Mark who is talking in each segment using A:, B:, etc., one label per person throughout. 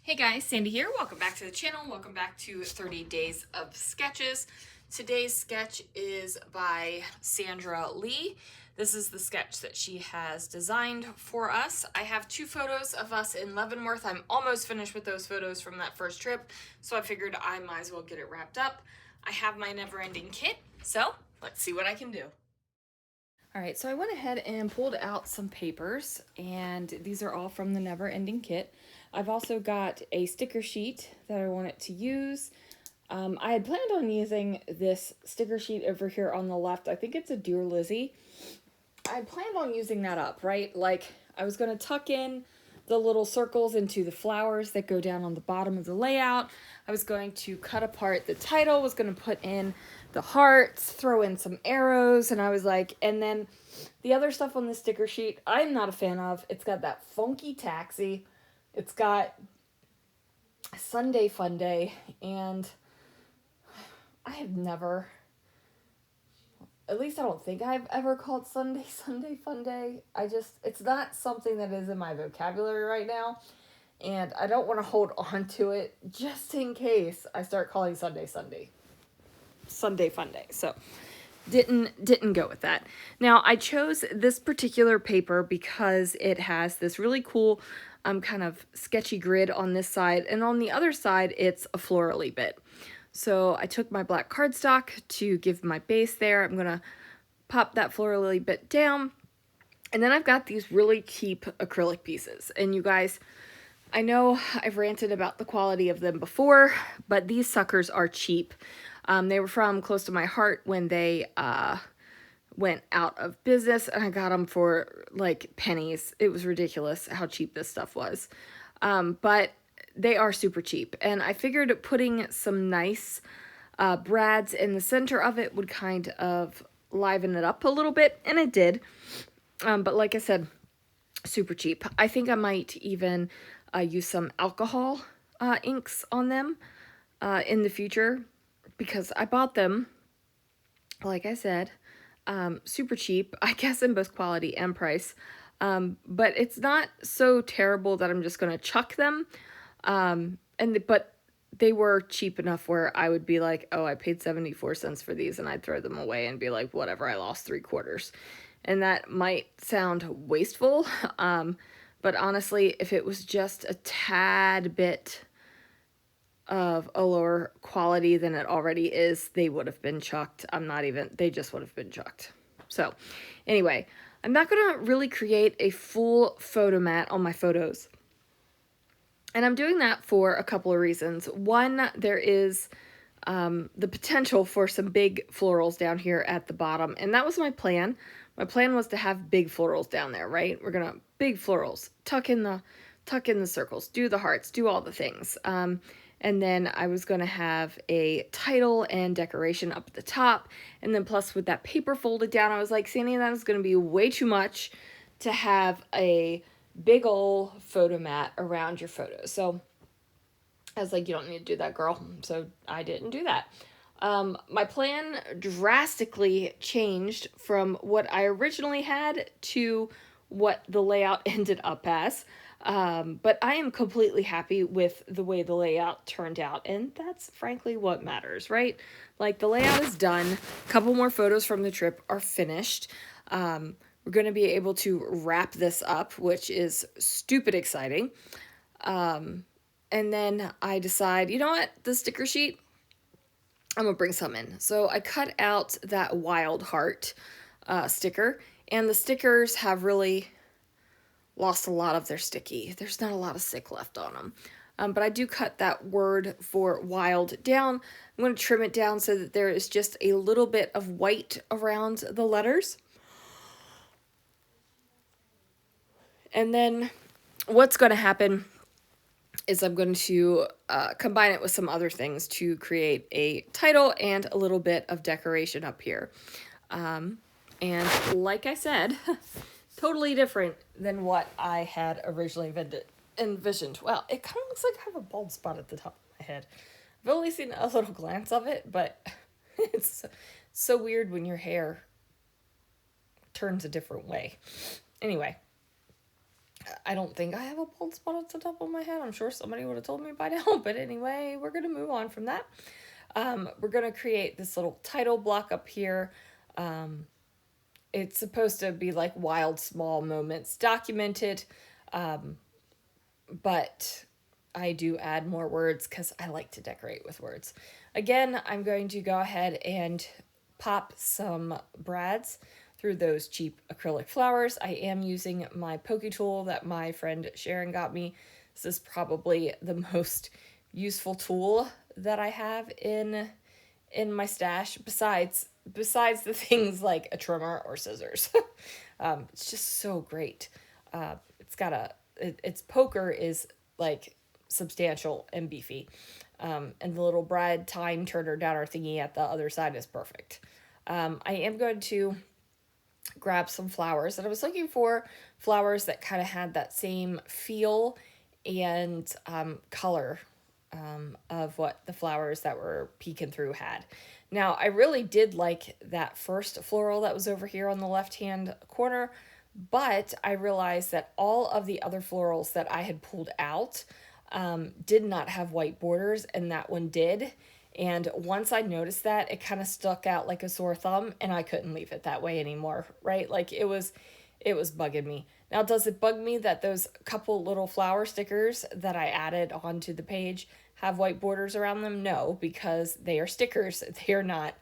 A: Hey guys, Sandy here. Welcome back to the channel. Welcome back to 30 Days of Sketches. Today's sketch is by Sandra Lee. This is the sketch that she has designed for us. I have two photos of us in Leavenworth. I'm almost finished with those photos from that first trip, so I figured I might as well get it wrapped up. I have my never-ending kit, so let's see what I can do. All right, so I went ahead and pulled out some papers, and these are all from the Never Ending Kit. I've also got a sticker sheet that I wanted to use. I had planned on using this sticker sheet over here on the left. I think it's a Dear Lizzie. I had planned on using that up, right? Like, I was going to tuck in the little circles into the flowers that go down on the bottom of the layout. I was going to cut apart the title, was going to put in the hearts, throw in some arrows, and I was like, and then the other stuff on the sticker sheet, I'm not a fan of. It's got that funky taxi. It's got Sunday Fun Day, and I have never, at least I don't think I've ever called Sunday Fun Day. It's not something that is in my vocabulary right now, and I don't want to hold on to it just in case I start calling Sunday Fun Day. So didn't go with that. Now I chose this particular paper because it has this really cool kind of sketchy grid on this side, and on the other side it's a florally bit. So I took my black cardstock to give my base there. I'm gonna pop that florally bit down, and then I've got these really cheap acrylic pieces. And you guys, I know I've ranted about the quality of them before, but these suckers are cheap. They were from Close to My Heart when they went out of business, and I got them for like pennies. It was ridiculous how cheap this stuff was. But they are super cheap, and I figured putting some nice brads in the center of it would kind of liven it up a little bit, and it did. But like I said, super cheap. I think I might even use some alcohol inks on them in the future, because I bought them, like I said, super cheap, I guess, in both quality and price. But it's not so terrible that I'm just going to chuck them. But they were cheap enough where I would be like, oh, I paid 74 cents for these, and I'd throw them away and be like, whatever, I lost 3/4. And that might sound wasteful, but honestly, if it was just a tad bit of a lower quality than it already is, they would have been chucked. They just would have been chucked. So anyway, I'm not going to really create a full photo mat on my photos. And I'm doing that for a couple of reasons. One, there is the potential for some big florals down here at the bottom. And that was my plan. My plan was to have big florals down there, right? We're going to big florals, tuck in the circles, do the hearts, do all the things. And then I was going to have a title and decoration up at the top. And then plus with that paper folded down, I was like, Sandy, that is going to be way too much to have a big old photo mat around your photos. So I was like, you don't need to do that, girl. So I didn't do that. My plan drastically changed from what I originally had to what the layout ended up as. But I am completely happy with the way the layout turned out, and that's frankly what matters, right? Like, the layout is done. A couple more photos from the trip are finished. We're going to be able to wrap this up, which is stupid exciting. And then I decide, you know what, the sticker sheet, I'm going to bring some in. So I cut out that Wild Heart sticker, and the stickers have really lost a lot of their sticky. There's not a lot of stick left on them. But I do cut that word for wild down. I'm going to trim it down so that there is just a little bit of white around the letters. And then what's going to happen is I'm going to combine it with some other things to create a title and a little bit of decoration up here. And like I said, totally different than what I had originally envisioned. Well, it kind of looks like I have a bald spot at the top of my head. I've only seen a little glance of it, but it's so weird when your hair turns a different way. Anyway, I don't think I have a bald spot at the top of my head. I'm sure somebody would have told me by now. But anyway, we're going to move on from that. We're going to create this little title block up here. It's supposed to be like wild, small moments documented. But I do add more words because I like to decorate with words. Again, I'm going to go ahead and pop some brads through those cheap acrylic flowers. I am using my pokey tool that my friend Sharon got me. This is probably the most useful tool that I have in my stash besides the things like a trimmer or scissors. It's just so great. It's got its poker is like substantial and beefy. And the little bride time turner downer thingy at the other side is perfect. I am going to grab some flowers, and I was looking for flowers that kind of had that same feel and color of what the flowers that were peeking through had. Now, I really did like that first floral that was over here on the left-hand corner, but I realized that all of the other florals that I had pulled out did not have white borders, and that one did. And once I noticed that, it kind of stuck out like a sore thumb, and I couldn't leave it that way anymore, right? Like it was bugging me. Now, does it bug me that those couple little flower stickers that I added onto the page have white borders around them? No, because they are stickers. They are not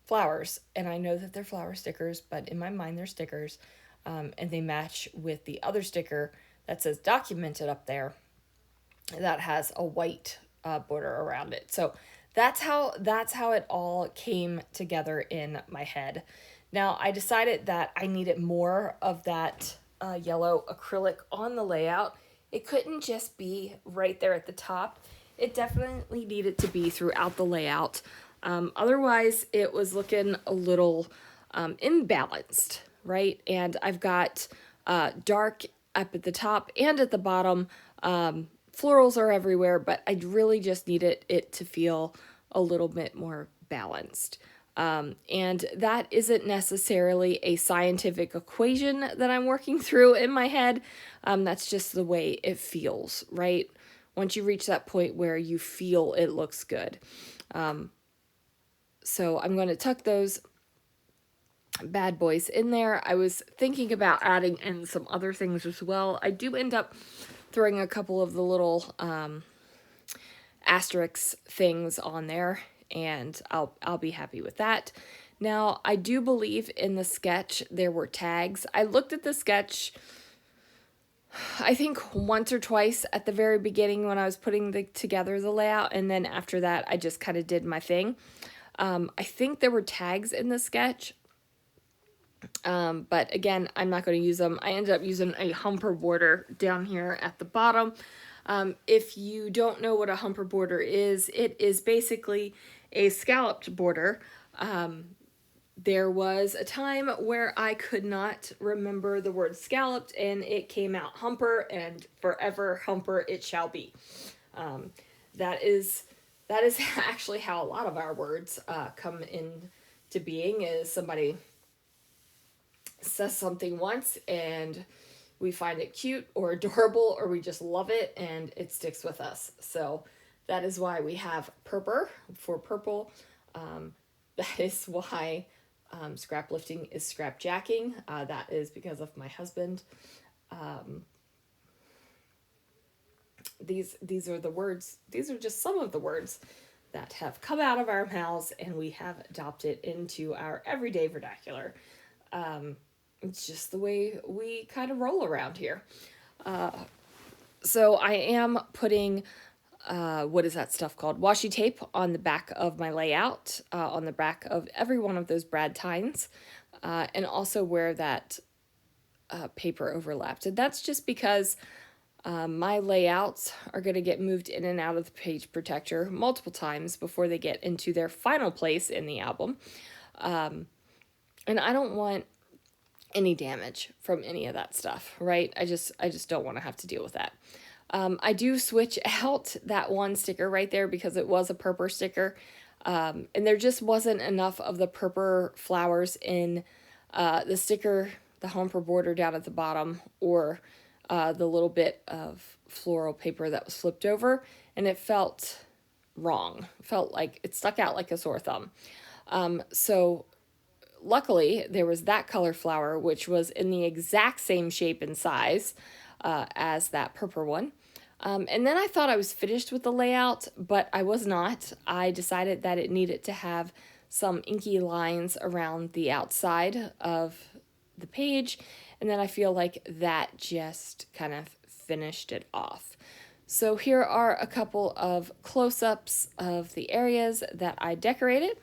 A: flowers. And I know that they're flower stickers, but in my mind, they're stickers. And they match with the other sticker that says documented up there that has a white border around it. So that's how it all came together in my head. Now, I decided that I needed more of that yellow acrylic on the layout. It couldn't just be right there at the top. It definitely needed to be throughout the layout. Otherwise, it was looking a little imbalanced, right? And I've got dark up at the top and at the bottom. Florals are everywhere, but I really just needed it to feel a little bit more balanced. And that isn't necessarily a scientific equation that I'm working through in my head. That's just the way it feels, right? Once you reach that point where you feel it looks good. So I'm going to tuck those bad boys in there. I was thinking about adding in some other things as well. I do end up throwing a couple of the little asterisk things on there, and I'll be happy with that. Now, I do believe in the sketch there were tags. I looked at the sketch, I think once or twice at the very beginning when I was putting together the layout, and then after that I just kind of did my thing. I think there were tags in the sketch, but again, I'm not going to use them. I ended up using a humper border down here at the bottom. If you don't know what a humper border is, it is basically a scalloped border. There was a time where I could not remember the word scalloped, and it came out humper, and forever humper it shall be. That is actually how a lot of our words come into being. Is somebody says something once and we find it cute or adorable, or we just love it and it sticks with us. So that is why we have purper for purple. That is why scrap lifting is scrap jacking. That is because of my husband. These are the words. These are just some of the words that have come out of our mouths and we have adopted into our everyday vernacular. It's just the way we kind of roll around here. So I am putting, what is that stuff called? Washi tape on the back of my layout, on the back of every one of those brad tines, and also where that paper overlapped. And that's just because my layouts are going to get moved in and out of the page protector multiple times before they get into their final place in the album. And I don't want any damage from any of that stuff, right? I just don't want to have to deal with that. I do switch out that one sticker right there because it was a purple sticker. And there just wasn't enough of the purple flowers in the sticker the Homper border down at the bottom or the little bit of floral paper that was flipped over, and it felt wrong. It felt like it stuck out like a sore thumb. So luckily there was that color flower, which was in the exact same shape and size as that purple one. And then I thought I was finished with the layout, but I was not. I decided that it needed to have some inky lines around the outside of the page, and then I feel like that just kind of finished it off. So here are a couple of close-ups of the areas that I decorated,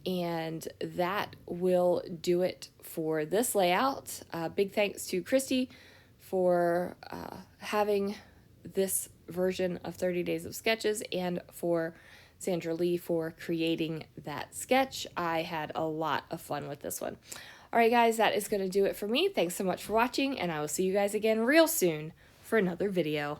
A: and that will do it for this layout. Big thanks to Christy for having this version of 30 Days of Sketches, and for Sandra Lee for creating that sketch. I had a lot of fun with this one. All right, guys, that is going to do it for me. Thanks so much for watching, and I will see you guys again real soon for another video.